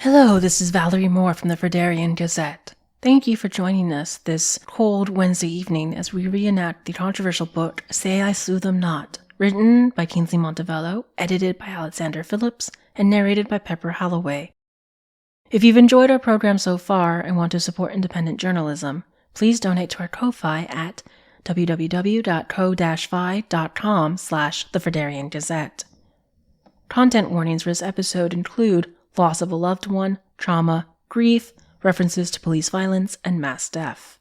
Hello, this is Valerie Moore from the Frederian Gazette. Thank you for joining us this cold Wednesday evening as we reenact the controversial book Say I Slew Them Not, written by Kingsley Montevello, edited by Alexander Phillips, and narrated by Pepper Holloway. If you've enjoyed our program so far and want to support independent journalism, please donate to our Ko-Fi at www.ko-fi.com/The Gazette. Content warnings for this episode include loss of a loved one, trauma, grief, references to police violence, and mass death.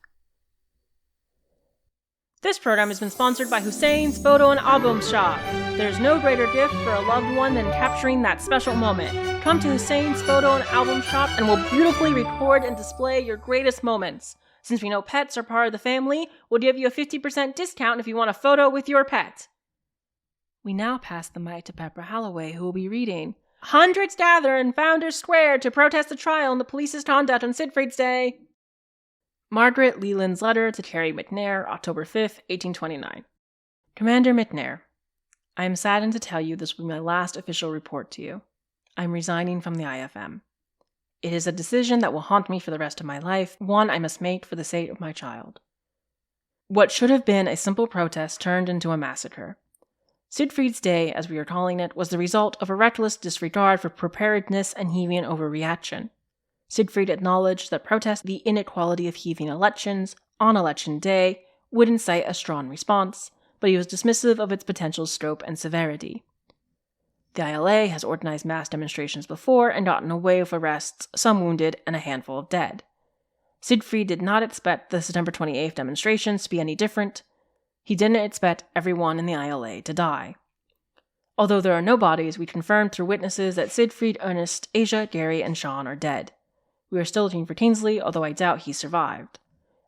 This program has been sponsored by Hussein's Photo and Album Shop. There's no greater gift for a loved one than capturing that special moment. Come to Hussein's Photo and Album Shop and we'll beautifully record and display your greatest moments. Since we know pets are part of the family, we'll give you a 50% discount if you want a photo with your pet. We now pass the mic to Pepper Holloway, who will be reading Hundreds gather in Founders Square to protest the trial and the police's conduct on Siegfried's Day. Margaret Leland's letter to Terry McNair, October 5th, 1829. Commander McNair, I am saddened to tell you this will be my last official report to you. I am resigning from the IFM. It is a decision that will haunt me for the rest of my life, one I must make for the sake of my child. What should have been a simple protest turned into a massacre. Siegfried's Day, as we are calling it, was the result of a reckless disregard for preparedness and Heavian overreaction. Siegfried acknowledged that protest the inequality of Heavian elections on election day would incite a strong response, but he was dismissive of its potential scope and severity. The ILA has organized mass demonstrations before and gotten away with arrests, some wounded, and a handful of dead. Siegfried did not expect the September 28th demonstrations to be any different. He didn't expect everyone in the ILA to die. Although there are no bodies, we confirmed through witnesses that Siegfried, Ernest, Asia, Gary, and Sean are dead. We are still looking for Kingsley, although I doubt he survived.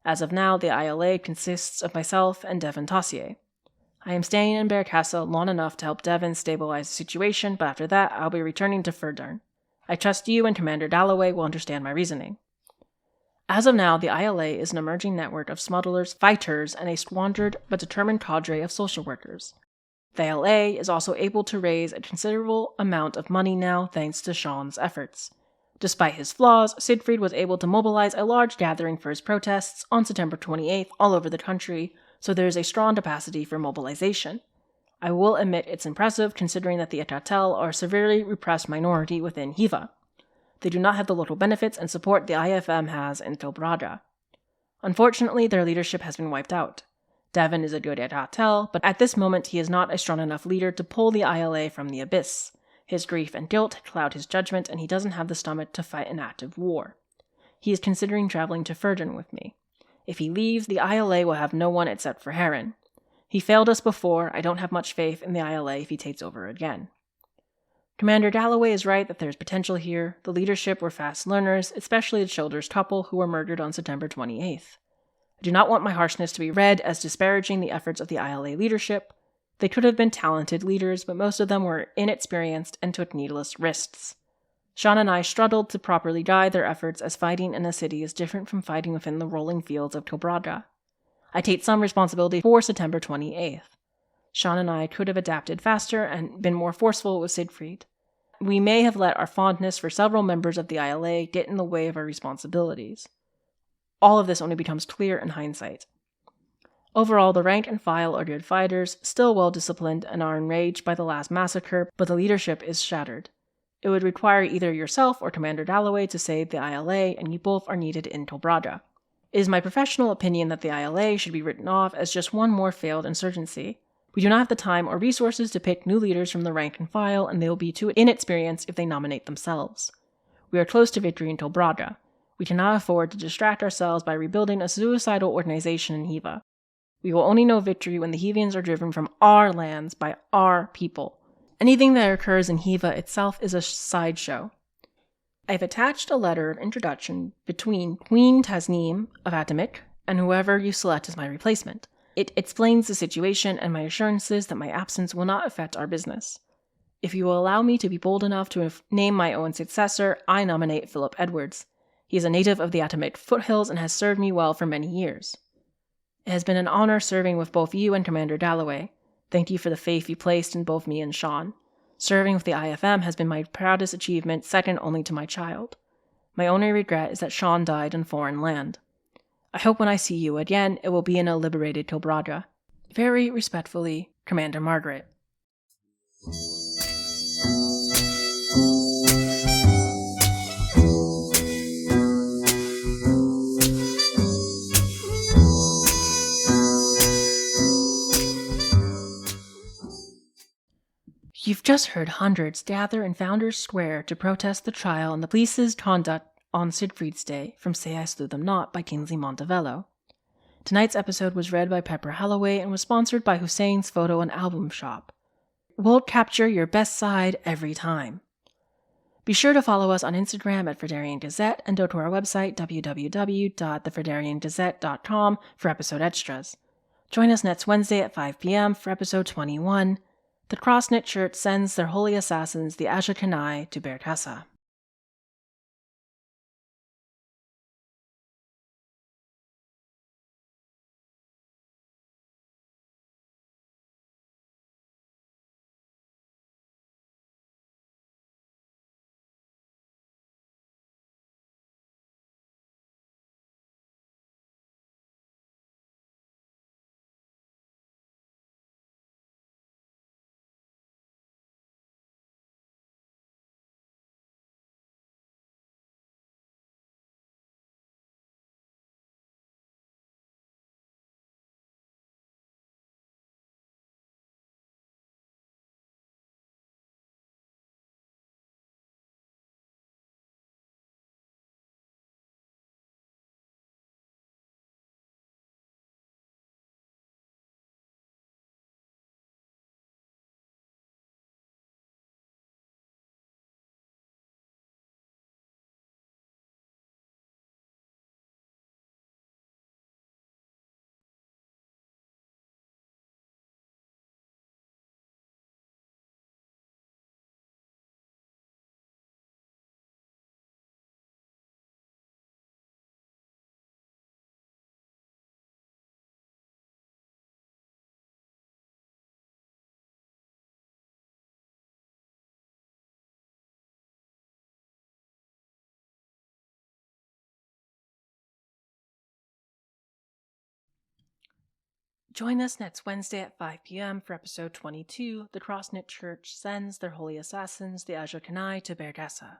As of now, the ILA consists of myself and Devin Tossier. I am staying in Bear Castle long enough to help Devin stabilize the situation, but after that, I'll be returning to Furdurn. I trust you and Commander Dalloway will understand my reasoning. As of now, the ILA is an emerging network of smugglers, fighters, and a squandered but determined cadre of social workers. The ILA is also able to raise a considerable amount of money now thanks to Sean's efforts. Despite his flaws, Siegfried was able to mobilize a large gathering for his protests on September 28th all over the country, so there is a strong capacity for mobilization. I will admit it's impressive considering that the Etatel are a severely repressed minority within Hiva. They do not have the local benefits and support the IFM has in Tilbraga. Unfortunately, their leadership has been wiped out. Devin is a good Etatel, but at this moment he is not a strong enough leader to pull the ILA from the abyss. His grief and guilt cloud his judgment, and he doesn't have the stomach to fight an active war. He is considering traveling to Furdurn with me. If he leaves, the ILA will have no one except for Heron. He failed us before. I don't have much faith in the ILA if he takes over again. Commander Dalloway is right that there's potential here. The leadership were fast learners, especially the Childers couple who were murdered on September 28th. I do not want my harshness to be read as disparaging the efforts of the ILA leadership. They could have been talented leaders, but most of them were inexperienced and took needless risks. Sean and I struggled to properly guide their efforts as fighting in a city is different from fighting within the rolling fields of Tilbraga. I take some responsibility for September 28th. Sean and I could have adapted faster and been more forceful with Siegfried. We may have let our fondness for several members of the ILA get in the way of our responsibilities. All of this only becomes clear in hindsight. Overall, the rank and file are good fighters, still well-disciplined, and are enraged by the last massacre, but the leadership is shattered. It would require either yourself or Commander Dalloway to save the ILA, and you both are needed in Tilbraga. It is my professional opinion that the ILA should be written off as just one more failed insurgency. We do not have the time or resources to pick new leaders from the rank and file, and they will be too inexperienced if they nominate themselves. We are close to victory in Tilbraga. We cannot afford to distract ourselves by rebuilding a suicidal organization in Hiva. We will only know victory when the Heavians are driven from our lands by our people. Anything that occurs in Hiva itself is a sideshow. I have attached a letter of introduction between Queen Tasneem of Atamik and whoever you select as my replacement. It explains the situation and my assurances that my absence will not affect our business. If you will allow me to be bold enough to name my own successor, I nominate Philip Edwards. He is a native of the Atamik foothills and has served me well for many years. It has been an honor serving with both you and Commander Dalloway. Thank you for the faith you placed in both me and Sean. Serving with the IFM has been my proudest achievement, second only to my child. My only regret is that Sean died in foreign land. I hope when I see you again, it will be in a liberated Kilbradra. Very respectfully, Commander Margaret. You've just heard hundreds gather in Founders Square to protest the trial and the police's conduct on Siegfried's Day from Say I Slew Them Not by Kingsley Montevello. Tonight's episode was read by Pepper Holloway and was sponsored by Hussein's Photo and Album Shop. We'll capture your best side every time. Be sure to follow us on Instagram at Fredarian Gazette and go to our website www.thefredariangazette.com for episode extras. Join us next Wednesday at 5 p.m. for episode 21. The Cross-Knit Church sends their holy assassins, the Ashakanai, to Berkassa. Join us next Wednesday at 5 p.m. for episode 22. The Cross-Knit Church sends their holy assassins, the Ashakanai, to Berkassa.